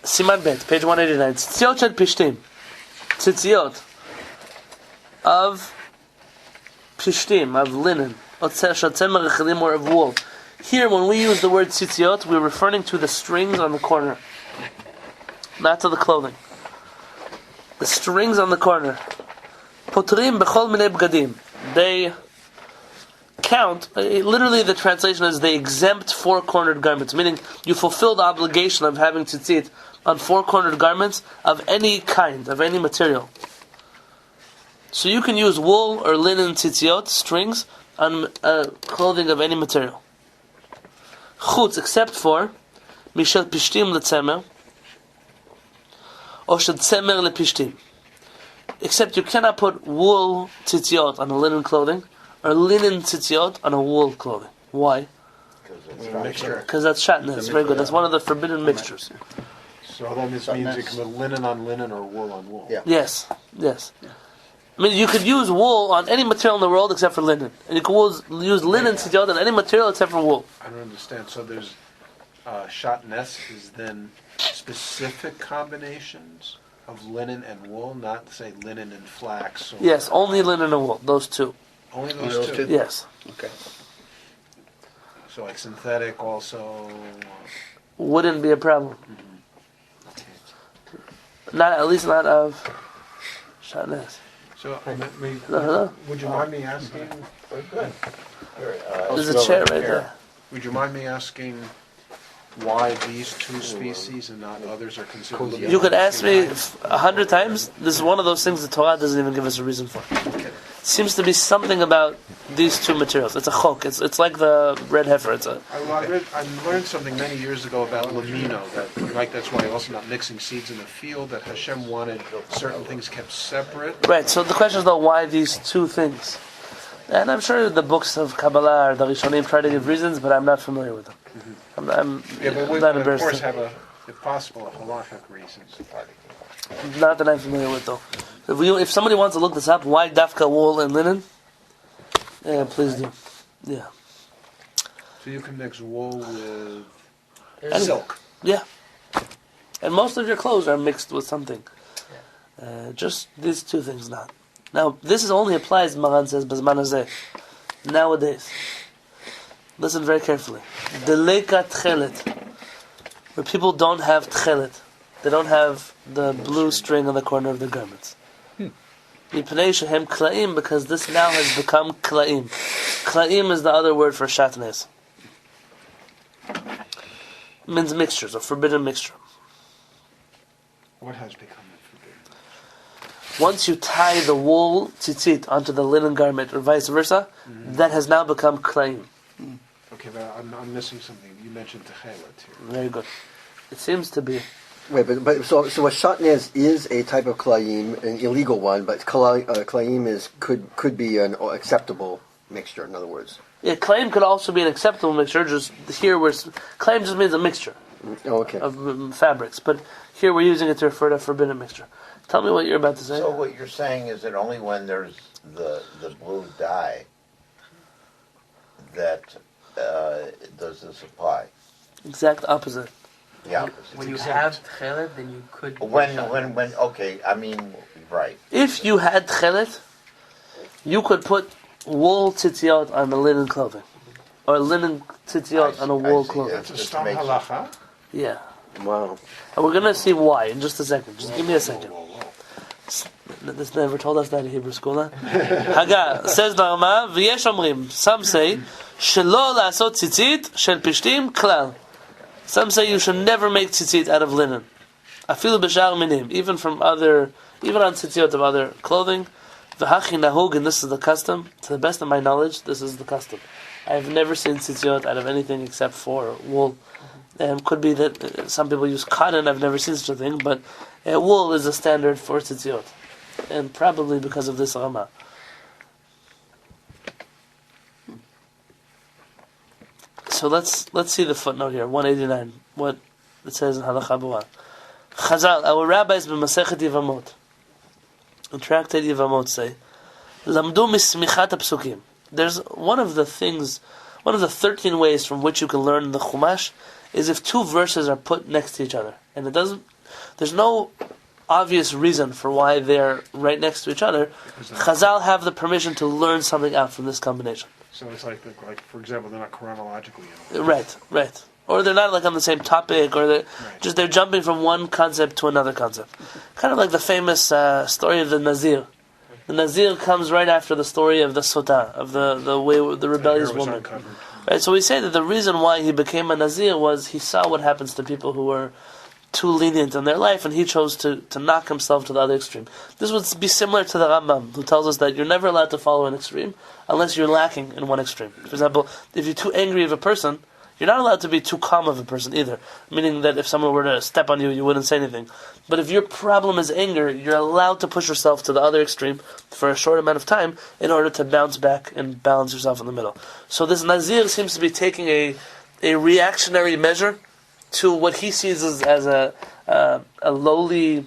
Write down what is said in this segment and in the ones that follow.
Siman Bet, page 189. Tzitziot shel pishtim. Tzitziot of pishtim, of linen. Or of wool. Here, when we use the word tzitziot, we're referring to the strings on the corner, not to the clothing. The strings on the corner. Potrim bechol minei bgadim. They count. Literally, the translation is they exempt four-cornered garments, meaning you fulfill the obligation of having tzitzit on four-cornered garments of any kind, of any material. So you can use wool or linen tzitziot, strings, on clothing of any material. Chutz, except for mishel pishtim letzemer, or shel tzemer lepishtim. Except you cannot put wool tzitziot on a linen clothing, or linen tzitziot on a wool clothing. Why? Because that's shatnez. Very good. That's one of the forbidden mixtures. So that means it can be linen on linen or wool on wool. Yeah. Yes. I mean, you could use wool on any material in the world except for linen. And you could use linen tzitziot on any material except for wool. I don't understand. So there's shatnez is then specific combinations of linen and wool, not say linen and flax. Yes, only linen and wool. Those two. Only those two? Yes. Okay. So like synthetic also wouldn't be a problem. Not, at least not of shatnez. So, would you mind me asking? There's a chair right there. Would you mind me asking why these two species and not others are considered? You could ask me 100 times. This is one of those things the Torah doesn't even give us a reason for. Okay. Seems to be something about these two materials. It's a chok. It's like the red heifer. I learned something many years ago about lamino. That's why also not mixing seeds in the field. That Hashem wanted certain things kept separate. Right. So the question is though, why these two things? And I'm sure the books of Kabbalah or the Rishonim try to give reasons, but I'm not familiar with them. Mm-hmm. I'm but not of embarrassed. Course, have if possible, a halachic reasons. Not that I'm familiar with though. If somebody wants to look this up, why dafka wool and linen? Yeah, please do. Yeah. So you can mix wool with silk. Yeah. And most of your clothes are mixed with something. Just these two things not. Now, this is only applies, Maran says, Bazman hazeh. Nowadays. Listen very carefully. Deleka tchelet. Where people don't have tchelet. They don't have the blue string on the corner of their garments. Mipnei shehem klaim, because this now has become klaim. Klaim is the other word for shatnez. Means mixtures, a forbidden mixture. What has become forbidden? Once you tie the wool tzitzit onto the linen garment, or vice versa, that has now become klaim. Okay, but I'm missing something. You mentioned Kehillat here. Very good. It seems to be. Wait, but so a shatnez is a type of klayim, an illegal one, but klayim could be an acceptable mixture. In other words, Yeah, klaim could also be an acceptable mixture. Just here, klaim just means a mixture of fabrics, but here we're using it to refer to a forbidden mixture. Tell me what you're about to say. So what you're saying is that only when there's the blue dye that does this apply? Exact opposite. Yeah. When you have Kehillat, then you could. When okay, I mean, right. If you had Kehillat, you could put wool tzitziot on the linen clothing, or linen tzitziot on a wool clothing. That's a stam halacha. Yeah. wow. And we're gonna see why in just a second. Just give me a second. This never told us that in Hebrew school, huh? Haga says Narma v'yesh omrim. Some say shelo la'asot tzitzit shel pishtim klal. Some say you should never make tzitzit out of linen. Afilu b'shar minim, even on tzitziot of other clothing. V'hachi nahug, and this is the custom. To the best of my knowledge, this is the custom. I have never seen tzitziot out of anything except for wool. Could be that some people use cotton. I've never seen such a thing, but wool is a standard for tzitziot, and probably because of this Rama. So let's see the footnote here, 189. What it says in Halacha B'Wa. Chazal, our rabbis b'Masechet Yevamot, in Tractate Yevamot say, Lamdu mismichat ha'psukim. There's one of the 13 ways from which you can learn the Chumash is if two verses are put next to each other, and it doesn't. There's no obvious reason for why they're right next to each other. Chazal have the permission to learn something out from this combination. So it's like for example, they're not chronologically in order. Right. Or they're not like on the same topic, or they're jumping from one concept to another concept. Kind of like the famous story of the Nazir. The Nazir comes right after the story of the Sotah, of the rebellious woman. Right. So we say that the reason why he became a Nazir was he saw what happens to people who were too lenient in their life, and he chose to knock himself to the other extreme. This would be similar to the Rambam, who tells us that you're never allowed to follow an extreme unless you're lacking in one extreme. For example, if you're too angry of a person, you're not allowed to be too calm of a person either. Meaning that if someone were to step on you, you wouldn't say anything. But if your problem is anger, you're allowed to push yourself to the other extreme for a short amount of time in order to bounce back and balance yourself in the middle. So this Nazir seems to be taking a reactionary measure to what he sees as a lowly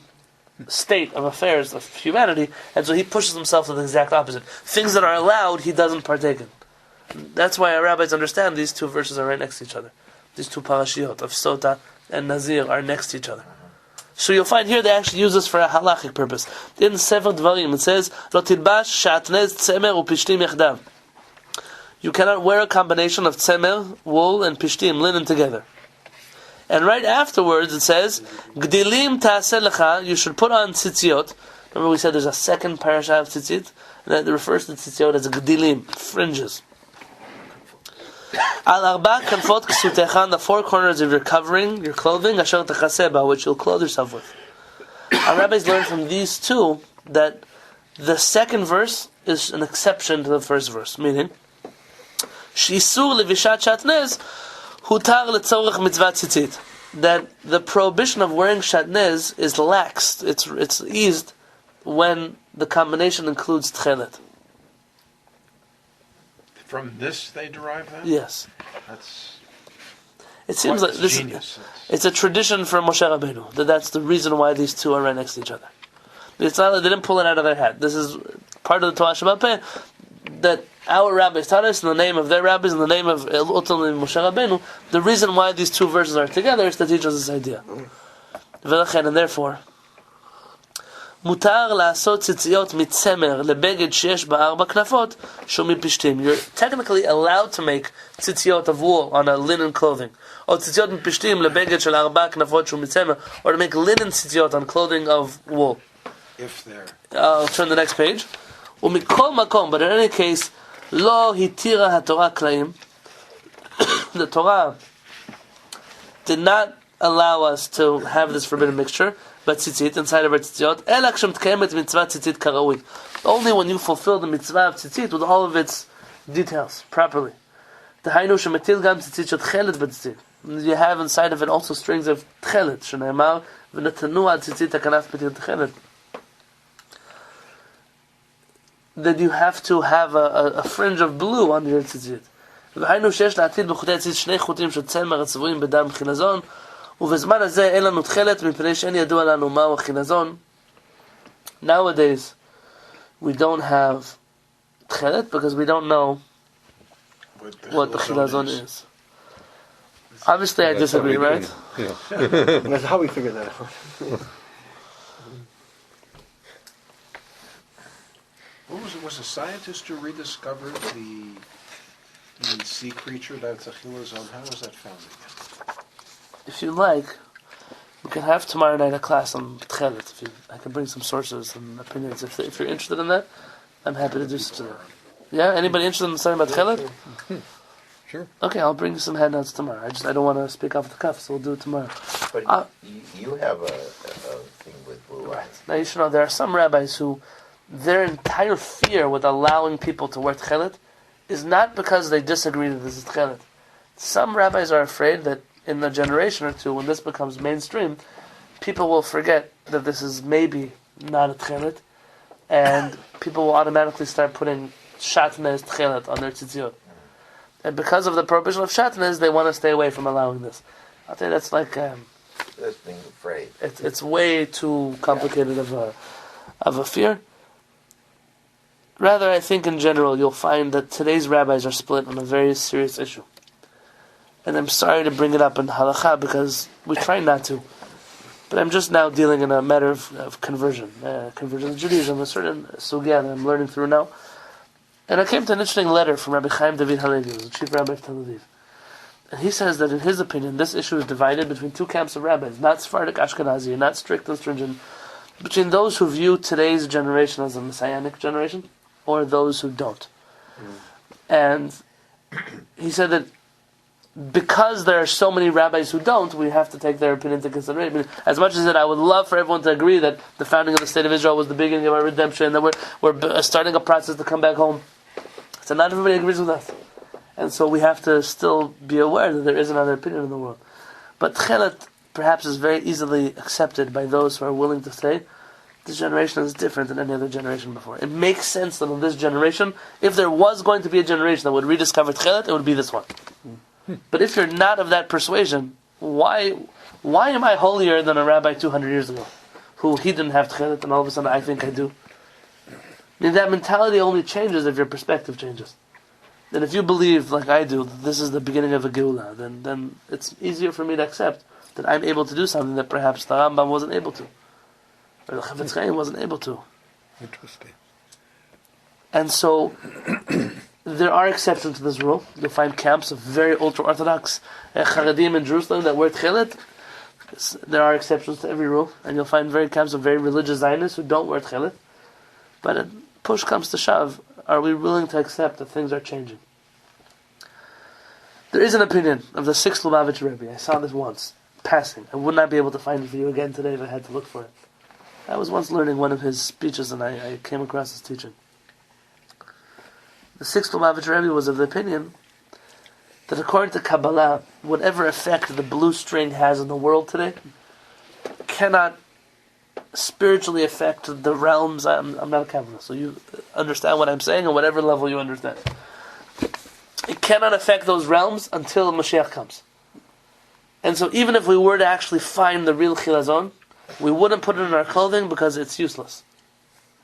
state of affairs of humanity, and so he pushes himself to the exact opposite. Things that are allowed, he doesn't partake in. That's why our rabbis understand these two verses are right next to each other. These two parashiyot of Sota and Nazir are next to each other. So you'll find here they actually use this for a halachic purpose. In Sefer Dvarim it says, "Lo tilbash shatnez tzemer upishtim yachdav." You cannot wear a combination of tzemer, wool, and pishtim, linen together. And right afterwards it says, "Gdilim ta'aseh lecha." You should put on tzitziot. Remember we said there's a second parasha of tzitzit, and that refers to tzitziot as gdilim, fringes. Al arba kanfot ksutecha, on the four corners of your covering, your clothing, asher techaseh ba, which you'll clothe yourself with. Our rabbis learned from these two that the second verse is an exception to the first verse, meaning Shisur levishat shatnez hutar letzorech mitzvah tzitzit. That the prohibition of wearing shatnez is laxed, it's eased when the combination includes tchelet. From this they derive that? Yes. It seems like this genius. It's a tradition from Moshe Rabbeinu, that's the reason why these two are right next to each other. It's not that they didn't pull it out of their hat. This is part of the Torah Shabbat Peh, that our rabbis taught us in the name of their rabbis, in the name of ultimately Moshe Rabbeinu. The reason why these two verses are together is to teach us this idea. And therefore, mutar la'asot tzitziot mitzemer lebeged sheyesh ba'arba knafot shumi pishtim. You're technically allowed to make tzitziot of wool on a linen clothing, or tzitziot mitpishtim lebeged shel arba knafot shumi tzemer, or to make linen tzitziot on clothing of wool. If they're... I'll turn the next page. Umikol makom, but in any case, lo hitira haTorah klaim. The Torah did not allow us to have this forbidden mixture, but tzitzit inside of our tzitziot. Ela kshem tkemet mitzvah tzitzit karaui. Only when you fulfill the mitzvah of tzitzit with all of its details properly. Dehainu shemetil gam tzitzit shel tchelet b'tzitzit. You have inside of it also strings of tchelet. Shneimar v'netanu ad tzitzit hakanaf b'til tchelet. That you have to have a fringe of blue under your tzitzit. והיינו שיש לעתיד בחוטי הציץ שני חוטים של צמר הצבועים בדם חילזון, ובזמן הזה אין לנו תכלת מפני שאין ידוע לנו מהו החילזון. Nowadays we don't have תכלת because we don't know what the חילזון is. Obviously I disagree, right? Yeah. That's how we figure that out. Was a scientist who rediscovered the sea creature that's a chilazon? How was that found again? If you like, we can have tomorrow night a class on Kehillat. I can bring some sources and opinions. If you're interested in that, I'm happy to do so. Yeah, anybody interested in studying about Kehillat? Sure. Okay, I'll bring you some handouts tomorrow. I don't want to speak off the cuff, so we'll do it tomorrow. But you have a thing with blue eyes. Now you should know there are some rabbis who their entire fear with allowing people to wear Kehillat is not because they disagree that this is Kehillat. Some rabbis are afraid that in a generation or two, when this becomes mainstream, people will forget that this is maybe not a Kehillat, and people will automatically start putting shatnez Kehillat on their tzitziot. And because of the prohibition of shatnez, they want to stay away from allowing this. I'll tell you, that's like That's being afraid. it's way too complicated of a fear. Rather, I think in general you'll find that today's rabbis are split on a very serious issue. And I'm sorry to bring it up in halakha because we try not to. But I'm just now dealing in a matter of conversion of Judaism, a certain sugya that I'm learning through now. And I came to an interesting letter from Rabbi Chaim David Halevy, who was the chief rabbi of Tel Aviv. And he says that in his opinion, this issue is divided between two camps of rabbis, not Sephardic Ashkenazi, not strict and stringent, between those who view today's generation as a messianic generation, or those who don't. And he said that because there are so many rabbis who don't, we have to take their opinion into consideration. As much as that I would love for everyone to agree that the founding of the state of Israel was the beginning of our redemption, that we're starting a process to come back home. So not everybody agrees with us. And so we have to still be aware that there is another opinion in the world. But Kehillat perhaps is very easily accepted by those who are willing to say, this generation is different than any other generation before. It makes sense that in this generation, if there was going to be a generation that would rediscover Kehillat, it would be this one. But if you're not of that persuasion, why am I holier than a rabbi 200 years ago, who he didn't have Kehillat and all of a sudden I think I do? I mean, that mentality only changes if your perspective changes. Then if you believe, like I do, that this is the beginning of a Geulah, then it's easier for me to accept that I'm able to do something that perhaps the Rambam wasn't able to, or the Chafetz Chaim wasn't able to. Interesting. And so there are exceptions to this rule. You'll find camps of very ultra-Orthodox Charedim in Jerusalem that wear Kehillat. There are exceptions to every rule. And you'll find very camps of very religious Zionists who don't wear Kehillat. But if push comes to shove, are we willing to accept that things are changing? There is an opinion of the sixth Lubavitch Rabbi. I saw this once, passing. I would not be able to find it for you again today if I had to look for it. I was once learning one of his speeches and I came across his teaching. The sixth Lubavitch Rebbe was of the opinion that according to Kabbalah, whatever effect the blue string has in the world today cannot spiritually affect the realms. I'm not a Kabbalah, so you understand what I'm saying on whatever level you understand. It cannot affect those realms until Mashiach comes. And so even if we were to actually find the real Chilazon, we wouldn't put it in our clothing because it's useless.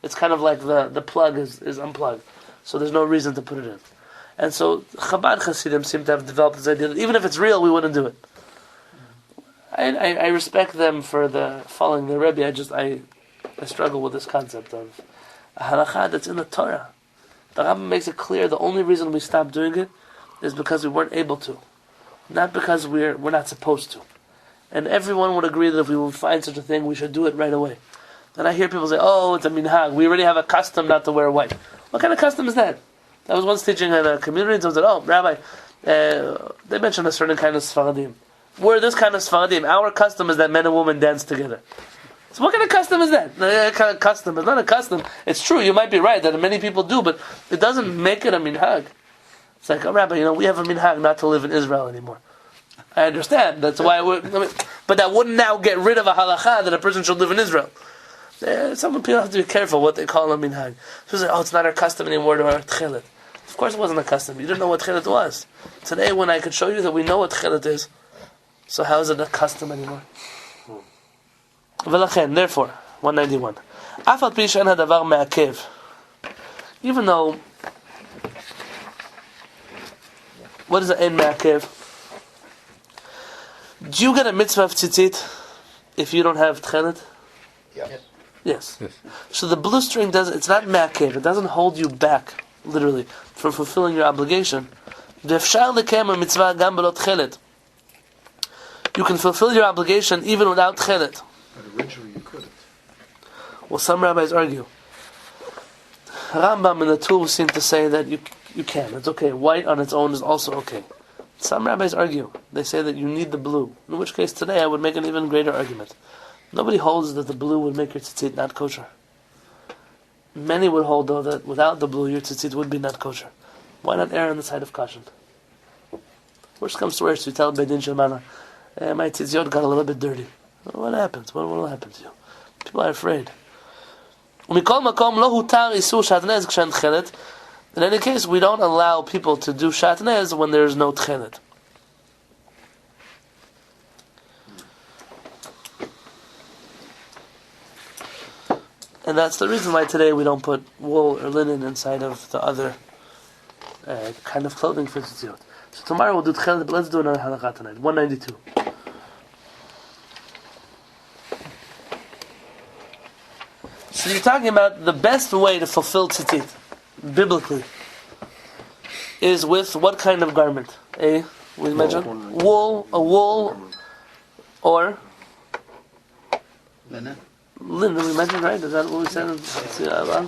It's kind of like the plug is unplugged. So there's no reason to put it in. And so Chabad Hasidim seem to have developed this idea that even if it's real, we wouldn't do it. I respect them for the following their Rebbe. I struggle with this concept of a halakha that's in the Torah. The Rabbi makes it clear the only reason we stopped doing it is because we weren't able to, not because we're not supposed to. And everyone would agree that if we would find such a thing, we should do it right away. And I hear people say, "Oh, it's a minhag. We already have a custom not to wear white." What kind of custom is that? I was once teaching in a community, and someone said, "Oh, Rabbi, they mentioned a certain kind of Sfaradim. We're this kind of Sfaradim. Our custom is that men and women dance together." So what kind of custom is that? That kind of custom. It's not a custom. It's true, you might be right that many people do, but it doesn't make it a minhag. It's like, "Oh, Rabbi, we have a minhag not to live in Israel anymore." I understand. That's why but that wouldn't now get rid of a halakha that a person should live in Israel. Some people have to be careful what they call a minhag. So they say, "Oh, it's not our custom anymore to wear Kehillat." Of course it wasn't a custom. You didn't know what Kehillat was. Today, when I could show you that we know what Kehillat is, so how is it a custom anymore? Therefore, 191. Even though, what is an ein ma'akev? Do you get a mitzvah of tzitzit if you don't have Kehillat? Yes. So the blue string it's not ma'akev, it doesn't hold you back, literally, from fulfilling your obligation. You can fulfill your obligation even without Kehillat. But originally you couldn't. Well, some rabbis argue. Rambam and the two seem to say that you can. It's okay. White on its own is also okay. Some rabbis argue. They say that you need the blue. In which case, today I would make an even greater argument. Nobody holds that the blue would make your tzitzit not kosher. Many would hold, though, that without the blue, your tzitzit would be not kosher. Why not err on the side of caution? Worst comes to worst, you tell Beidin Shalmana, my tzitzit got a little bit dirty. What happens? What will happen to you? People are afraid. In any case, we don't allow people to do shatnez when there is no tchelet. And that's the reason why today we don't put wool or linen inside of the other kind of clothing for tzitzit. So tomorrow we'll do tchelet, but let's do another halakha tonight. 192. So you're talking about the best way to fulfill tzitzit, biblically, is with what kind of garment? We mentioned a wool, or Linen? linen. We mentioned, right? Is that what we said?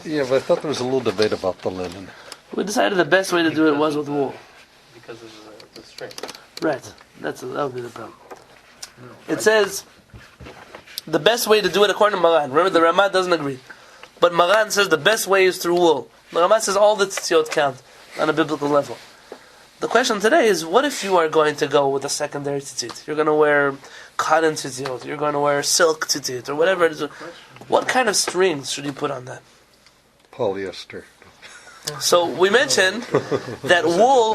Yeah, but I thought there was a little debate about the linen. We decided the best way to do it was with wool. Because of the strength. Right. That would be the problem. It says the best way to do it according to Maran. Remember, the Ramah doesn't agree, but Maran says the best way is through wool. The Ramah says all the tzitziot count on a biblical level. The question today is, what if you are going to go with a secondary tzitzit? You're going to wear cotton tzitzit, you're going to wear silk tzitzit, or whatever it is. What kind of strings should you put on that? Polyester. So we mentioned that wool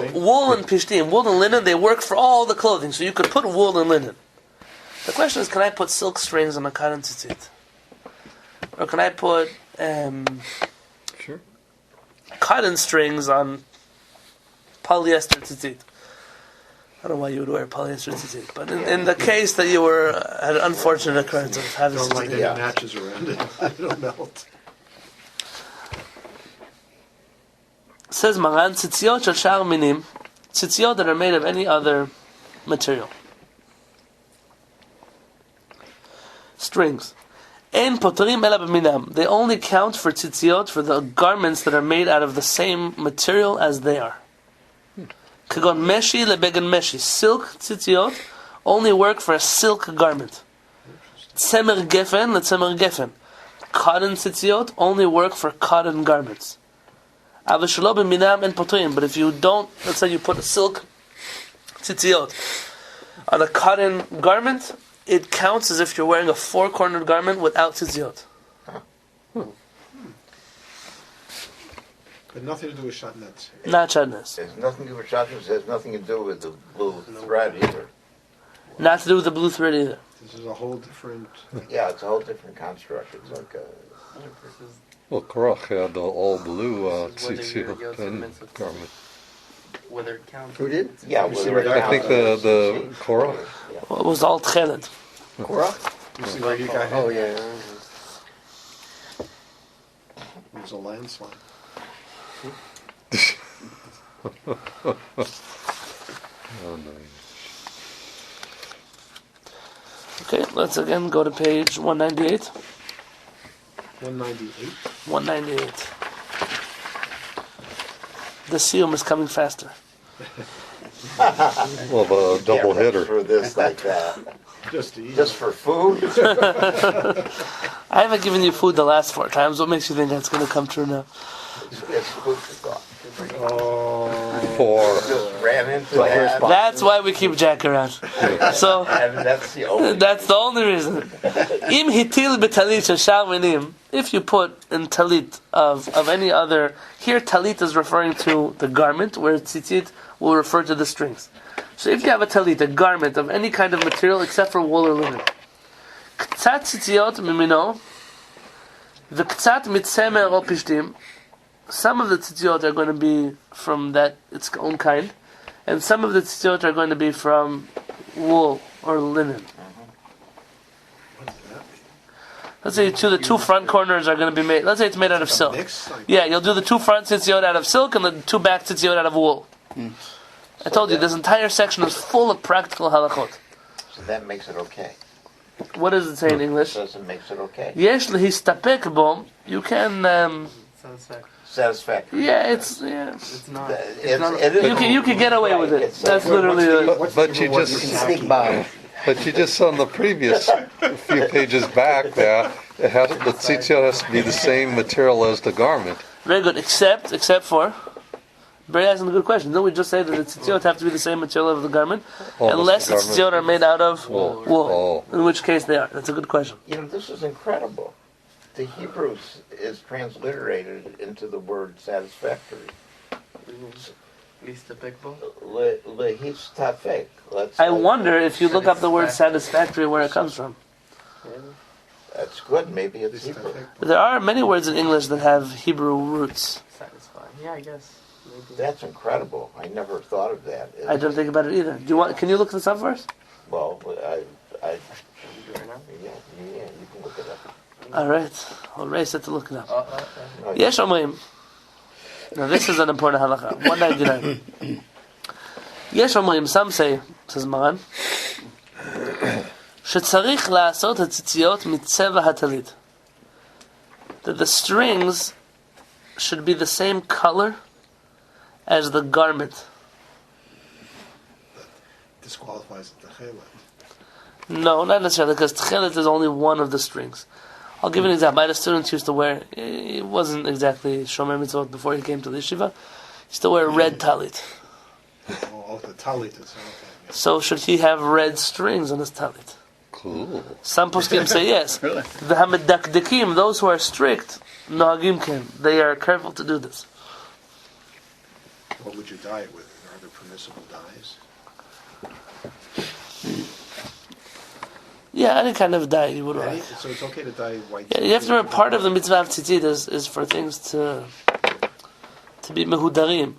and pishtim, wool and linen, they work for all the clothing. So you could put wool and linen. The question is, can I put silk strings on a cotton tzitzit? Or can I put Sure. cotton strings on polyester tzitzit? I don't know why you would wear polyester tzitzit, but in the case that you had an unfortunate occurrence of having Don't like tzitzit. any matches around it. It'll melt. Says Maran, tzitziot shel Shaar minim, tzitziot that are made of any other material. Strings. Ein potrim ela b'minam. They only count for tzitziot, for the garments that are made out of the same material as they are. Kagon meshi lebegen meshi. Silk tzitziot only work for a silk garment. Tzemer gefen letzemer gefen. Cotton tzitziot only work for cotton garments. But if you don't, let's say you put a silk tzitziot on a cotton garment, it counts as if you're wearing a four-cornered garment without tzitziot. But nothing to do with shatnez. Not shadness. It has nothing to do with shatnez. It has nothing to do with the blue thread either. Not to do with the blue thread either. This is a whole different. Yeah, it's a whole different construct. It's like a. Well, Korach had the all blue This is whether you're tzitzit Yosef and Mitzvah. garment. Whether it counts. Who did? Yeah, You see whether where it that- I think counts the as- Korach. It was all Kehillat. Korach? You see where you got Oh, hit? yeah. It was a landslide. Oh, no. Okay, let's again go to page 198. 198. 198. The siyum is coming faster. Well, the double Can't hitter. for this like that. Just to eat. Just for food? I haven't given you food the last 4 times. What makes you think that's going to come true now? It's food for thought. Oh. Four. Just ran into that. That's why we keep Jack around. So And that's the only. that's the only reason. Im hitil b'talit shel Shaar minim. If you put in talit of any other, here talit is referring to the garment, where tzitzit will refer to the strings. So if you have a talit, a garment of any kind of material except for wool or linen, k'tzat tzitziot mimino, v'k'tzat mitzemer o pishtim. Some of the tzitziot are going to be from that its own kind, and some of the tzitziot are going to be from wool or linen. Let's say the two front corners are going to be made. Let's say it's made out of silk. Mix? Like, Yeah, you'll do the 2 front tzitziot out of silk and the 2 back tzitziot out of wool. I told you, this entire section is full of practical halachot. So that makes it okay. What does it say in English? Doesn't makes it okay. Yesh lehistapek bo. You can, Satisfaction. Satisfactory. yeah, it's Not. It is you can get away with it. It's That's like- literally. But you You can just, sneak by. but you just on the previous few pages back there, it has, the tzitzit has to be the same material as the garment. Very good, except for. Barry asking a good question. Don't we just say that the tzitziot have to be the same material of the garment, unless the tzitziot are made out of wool? Oh. In which case they are. That's a good question. You know, this is incredible. The Hebrew is transliterated into the word satisfactory. Least the big bowl. Lehistafek. I wonder if you look up the word satisfactory where it comes from. That's good. Maybe it's Hebrew. There are many words in English that have Hebrew roots. Satisfied. Yeah, I guess. Maybe. That's incredible. I never thought of that. I don't think about it either. Can you look this up for us? Well, right now. Yeah, you can look it up. Alright, I'll race it to look it up. No, Yesh Omrim. Now this is an important halacha. 199. Yesh Omrim, some say, says Maran, שצריך לעשות הציציות מצבע הטלית. That the strings should be the same color as the garment. Disqualifies the Kehillat. No, not necessarily, because Kehillat is only one of the strings. I'll give you an example. I had a student who used to wear, he wasn't exactly Shomer Mitzvot before he came to the yeshiva, he used to wear red talit. Oh, the talit is okay. Yeah. So should he have red strings on his talit? Cool. Some poskim say yes. Really? The hamedakdekim, those who are strict, nohagim ken, they are careful to do this. What would you dye it with? Are there permissible dyes? Yeah, any kind of dye you would Any? like. So it's okay to dye white. Yeah, you have to remember, part of the mitzvah of tzitzit is for things to be mehudarim.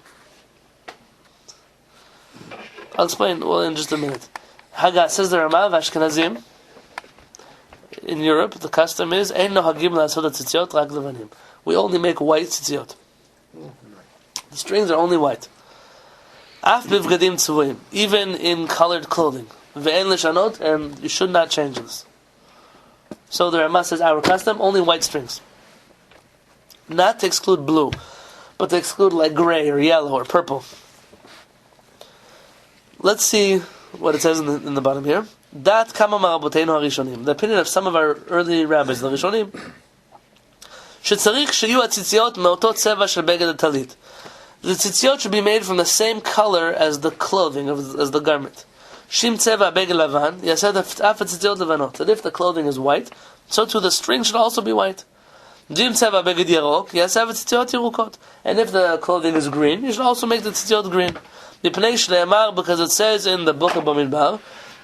I'll explain in just a minute. Haga says the Rama of Ashkenazim. In Europe, the custom is ein nohagim la'asot tzitziot rak levanim. We only make white tzitziot. The strings are only white. Af bivgadim tzurim, even in colored clothing. Ve'en lishanot, and you should not change this. So the Rama says our custom only white strings, not to exclude blue, but to exclude like gray or yellow or purple. Let's see what it says in the bottom here. Dat kama maraboteinu harishonim. The opinion of some of our early rabbis, the Rishonim, שצריך שיהיו הציציות מאותו צבע של בגד הטלית. The tzitziot should be made from the same color as the clothing, as the garment. Shim tzeva beged lavan, yaseh af tzitziot levanot. That if the clothing is white, so too the string should also be white. Jim tzeva beged yarok, yaseh af tzitziot yerukot. And if the clothing is green, you should also make the tzitziot green. Mipnei shneimar, because it says in the book of Bamidbar,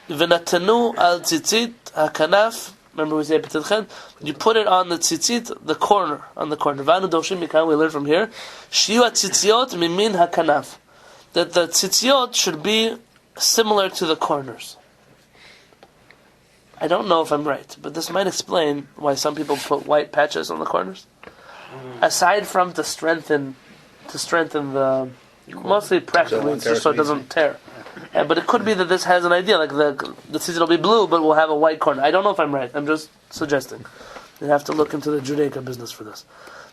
v'natanu al tzitzit hakanaf. Remember we say Petitchen? You put it on the tzitzit, the corner, on the corner. Vanu doshim mikan, we learn from here. Shiu tzitziot mimin hakanaf. That the tzitziot should be similar to the corners. I don't know if I'm right, but this might explain why some people put white patches on the corners. Aside from to strengthen the, mostly practically, it's just so it doesn't tear. Yeah, but it could be that this has an idea, like the tzitzit will be blue, but we'll have a white corner. I don't know if I'm right. I'm just suggesting. You have to look into the Judaica business for this.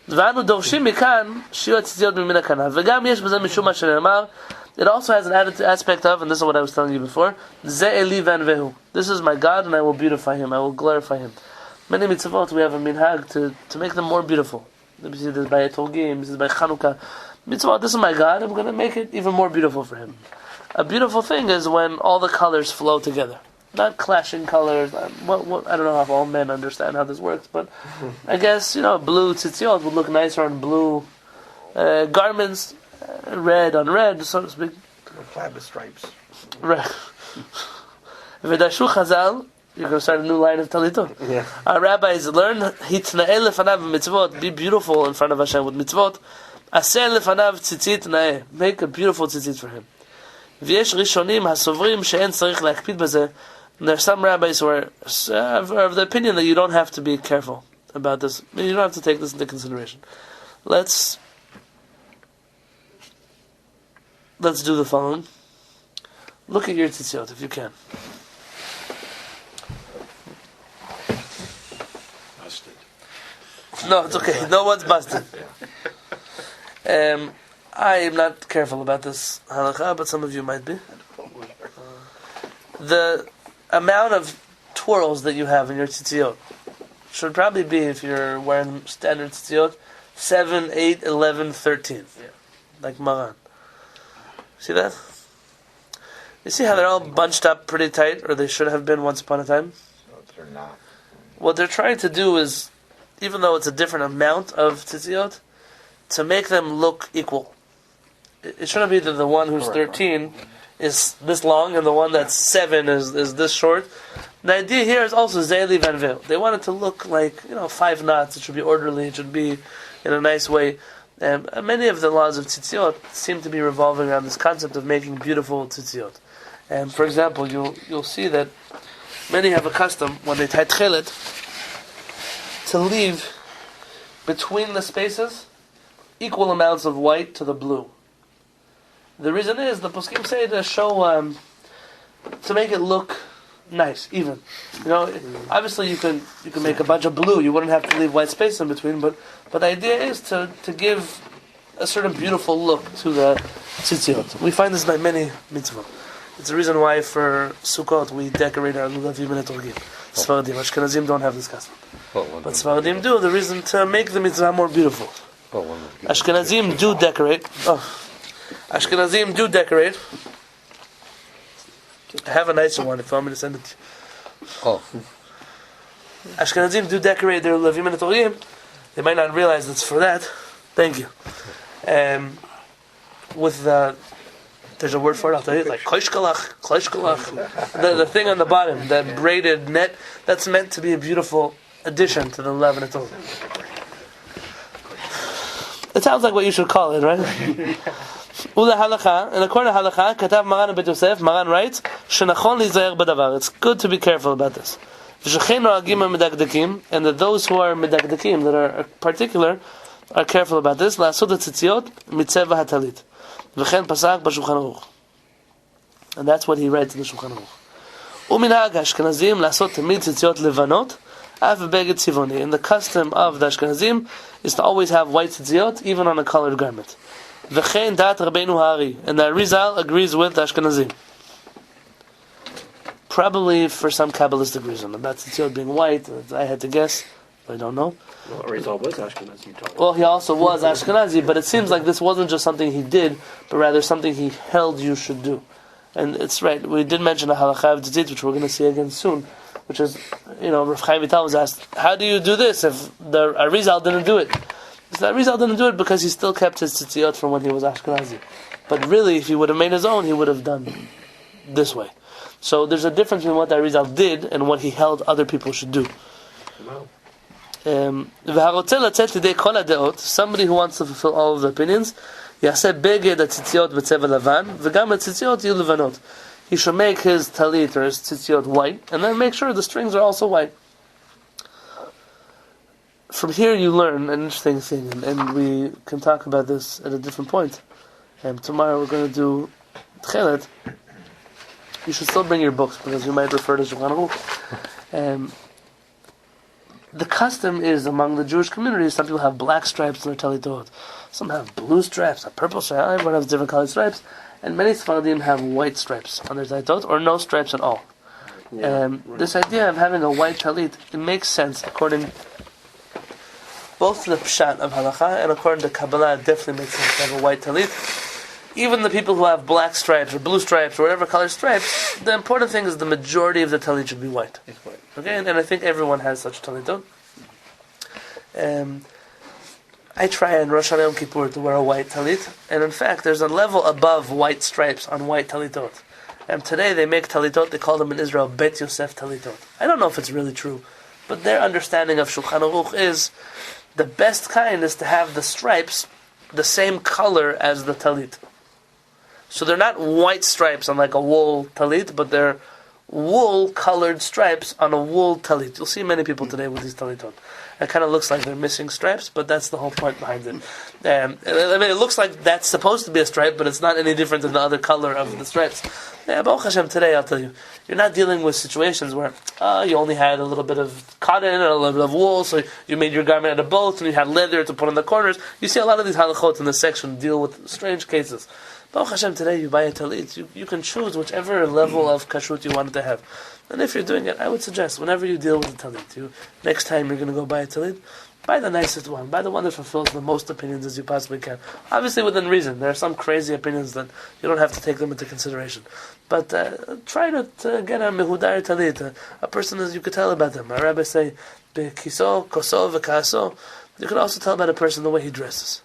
ואנו דורשים מכאן שיהיו הציציות ממין הכנף. וגם יש בזה משום מה שנאמר. It also has an added aspect of, and this is what I was telling you before, זה אלי ואנבהו. This is my God, and I will beautify him. I will glorify him. Many mitzvot we have a minhag to make them more beautiful. You see this by Etogim, this is by Chanukah. Mitzvot, this is my God, I'm going to make it even more beautiful for him. A beautiful thing is when all the colors flow together. Not clashing colors. I don't know if all men understand how this works, but I guess, blue tzitziot would look nicer on blue garments, red on red, so to speak. Plaid with stripes. Right. V'dashu Chazal, you're going to start a new line of Talitot. Yeah. Our rabbis learn, hitna'eh lefanav mitzvot, be beautiful in front of Hashem with mitzvot. Aseh lefanav tzitzit na'eh, make a beautiful tzitzit for him. ויש ראשונים הסוברים שאין צריך להקפיד בזה. There are some rabbis who are of the opinion that you don't have to be careful about this. You don't have to take this into consideration. Let's do the following. Look at your tzitziot if you can. Busted. No, it's okay. No one's busted. I am not careful about this halakha, but some of you might be. The amount of twirls that you have in your tzitziot should probably be, if you're wearing standard tzitziot, 7, 8, 11, 13. Yeah. Like Maran. See that? You see how they're all bunched up pretty tight, or they should have been once upon a time? No, they're not. What they're trying to do is, even though it's a different amount of tzitziot, to make them look equal. It shouldn't be that the one who's 13 is this long and the one that's 7 is this short. The idea here is also Zeli Van Vil. They want it to look like 5 knots. It should be orderly. It should be in a nice way. Many of the laws of tzitziot seem to be revolving around this concept of making beautiful tzitziot. For example, you'll see that many have a custom when they tie Kehillat to leave between the spaces equal amounts of white to the blue. The reason is the poskim say to show to make it look nice, even. Obviously you can make a bunch of blue. You wouldn't have to leave white space in between. But the idea is to give a certain beautiful look to the tzitziot. We find this by many mitzvot. It's the reason why for Sukkot we decorate our lulavim and etorgim. Sfaradim, Ashkenazim don't have this custom, but Sfaradim do. The reason to make the mitzvah more beautiful. Ashkenazim do decorate. Ashkenazim do decorate. I have a nicer one if you want me to send it to you. Ashkenazim do decorate their lulavim and etorgim. They might not realize it's for that. Thank you. With there's a word for it, I'll tell you, like kloshkalach. The thing on the bottom, that braided net, that's meant to be a beautiful addition to the lulav and etorgim. It sounds like what you should call it, right? Ula halacha, and according to halacha, katav Maran Bet Yosef, Maran writes, shenachon lizayer b'davar. It's good to be careful about this. V'shechein noagim medakdekim, and that those who are medakdekim, that are particular, are careful about this. La'asud tzitziot mitzeva hatalit. V'chen pasak b'Shulchan Aruch. And that's what he writes in the Shulchan Aruch. Uminhag Ashkenazim la'asot tamid tzitziot levanot av beged tzivoni. And the custom of the Ashkenazim is to always have white tzitziot, even on a colored garment. V'chein dat Rabbeinu Hari. And the Arizal agrees with the Ashkenazim. Probably for some Kabbalistic reason. About tzitziot being white, I had to guess. I don't know. Well, Arizal was Ashkenazi. Well, he also was Ashkenazi, but it seems like this wasn't just something he did, but rather something he held you should do. And it's right. We did mention a halacha of tzitzit, which we're going to see again soon, which is, Rav Chaim Vital was asked, how do you do this if the Arizal didn't do it? The Arizal didn't do it because he still kept his tzitziot from when he was Ashkenazi. But really, if he would have made his own, he would have done this way. So there's a difference between what the Arizal did and what he held other people should do. Wow. Somebody who wants to fulfill all of the opinions, he should make his talit or his tzitziot white, and then make sure the strings are also white. From here you learn an interesting thing, and we can talk about this at a different point. Tomorrow we're going to do Kehillat. You should still bring your books, because you might refer to Shulchan Aruch. The custom is among the Jewish community, some people have black stripes on their talitot, some have blue stripes, a purple stripe, everyone has different colored stripes, and many Sfaradim have white stripes on their talitot, or no stripes at all. This idea of having a white talit, it makes sense according both to the pshat of halacha and according to Kabbalah. It definitely makes sense to have a white talit. Even the people who have black stripes or blue stripes or whatever color stripes, the important thing is the majority of the talit should be white. It's white. Okay, and I think everyone has such talitot. I try on Rosh Hashanah Yom Kippur to wear a white talit, and in fact, there's a level above white stripes on white talitot. And today they make talitot, they call them in Israel Bet Yosef talitot. I don't know if it's really true, but their understanding of Shulchan Aruch is the best kind is to have the stripes the same color as the talit. So they're not white stripes on like a wool talit, but they're wool-colored stripes on a wool talit. You'll see many people today with these talitot. It kind of looks like they're missing stripes, but that's the whole point behind it. It looks like that's supposed to be a stripe, but it's not any different than the other color of the stripes. Baruch Hashem, today I'll tell you, you're not dealing with situations where you only had a little bit of cotton and a little bit of wool, so you made your garment out of both, and you had leather to put on the corners. You see a lot of these halachot in this section deal with strange cases. Baruch Hashem, today you buy a talit, you can choose whichever level of kashrut you want it to have. And if you're doing it, I would suggest, whenever you deal with a talit, next time you're going to go buy a talit, buy the nicest one. Buy the one that fulfills the most opinions as you possibly can. Obviously within reason. There are some crazy opinions that you don't have to take them into consideration. But try to get a mehudar talit, a person as you could tell about them. Our Rabbi say, Bekiso, koso, v'kaso. You can also tell about a person the way he dresses.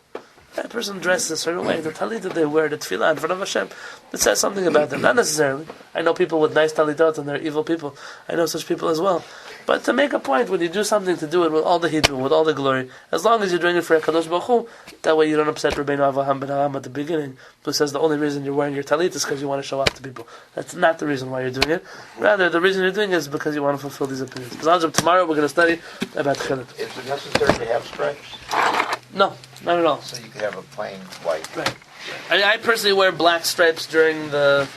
That person dresses a certain way. The talit that they wear, the tefillah in front of Hashem, it says something about them. Not necessarily. I know people with nice talitot and they're evil people. I know such people as well. But to make a point, when you do something, to do it with all the hiddur, with all the glory, as long as you're doing it for HaKadosh Baruch Hu, that way you don't upset Rabbeinu Avraham ben Aram at the beginning, who says the only reason you're wearing your talit is because you want to show off to people. That's not the reason why you're doing it. Rather, the reason you're doing it is because you want to fulfill these opinions. Because tomorrow we're going to study about Kehillat. Is it necessary to have stripes? No, not at all. So you could have a plain white. Right. I personally wear black stripes during the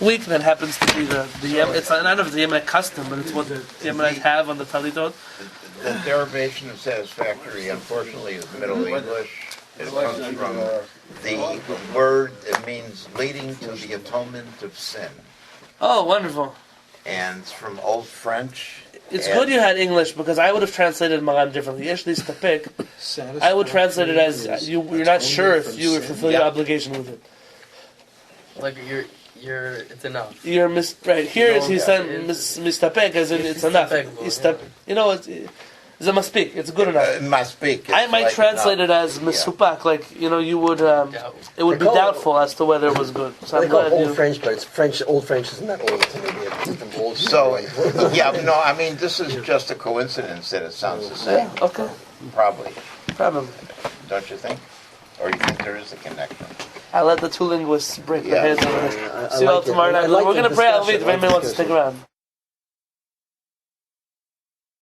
week. That happens to be the Yem. It's not know if it's the Yemenite custom, but it's what the Yemenite have on the talitot. The derivation of satisfactory, unfortunately, is Middle English. It comes from the word that means leading to the atonement of sin. Oh, wonderful. And it's from Old French. It's good you had English, because I would have translated Maran differently. Yesh stapek. I would translate it as you're not sure if you fulfill your obligation with it. Like it's enough. You're right here. He said mistapek, as in it's enough. You know, it's a maspik. It's good enough. Maspik. I might translate it as misupak, like you would. It would be doubtful as to whether it was good. So They I'm call it glad Old French, but it's French. Old French isn't that old. It's maybe a different old. So, I mean, this is just a coincidence that it sounds the same. Okay, Probably. probably. Don't you think? Or you think there is a connection? I'll let the two linguists break their Yeah. heads over this. I See you all like it. tomorrow night. I like We're the going to pray Halevy if discussion. anybody wants to stick around.